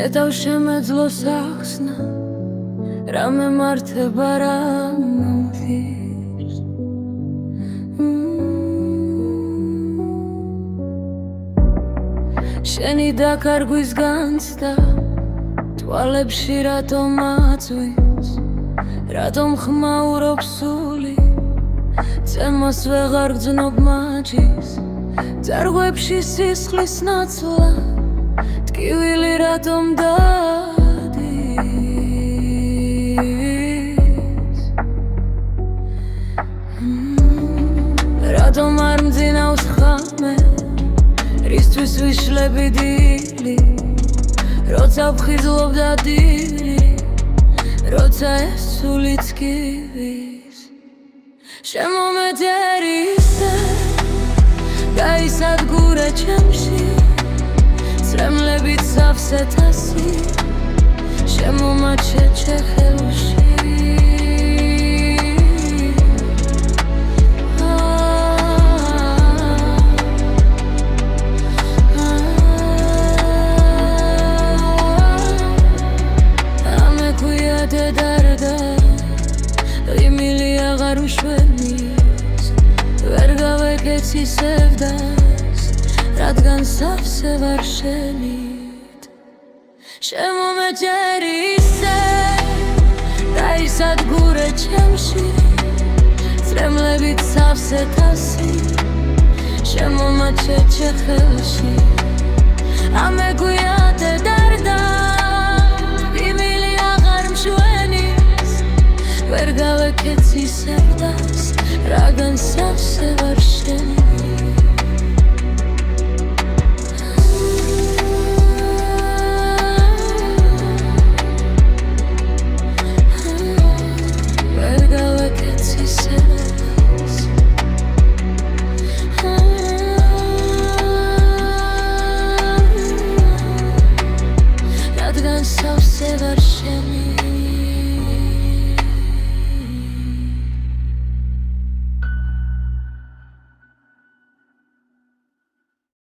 ზედავ შემეძლო სახსნა რამე მართება რა მომდის შენი დაკარგვის განცდა თვალებში რატომ აწვის რატომ ხმაურობს სული წემოს ვეღარ გძნობ მაჯის ძარღვებში სისხლის ნაცვლა ტკივილი რატომ დადის რატომ არ მძინავს ხამე რისთვის ვიშლები დილი როცა ვხიზლობ და დილი როცა ეს სულიც კივის შემომეძერი ისე გაისადგურე ჩემში წრემლებით სავსე თასი შემომაჩეჩე ხელში ვერ გავეკეცი სევდას რადგან სავსე ვარ შენით შემომეჯერი ისე გაისადგურე ჩემში წრემლებით სავსე თასი შემომაჩეჩე ხელში ამეგვიადე დარდა იმილი აღარ მშვენის ვერ გავეკეცი სევდას რადგან სავსე ვარ შენით ვერ გავეკეცი სევდას რადგან სავსე ვარ შენით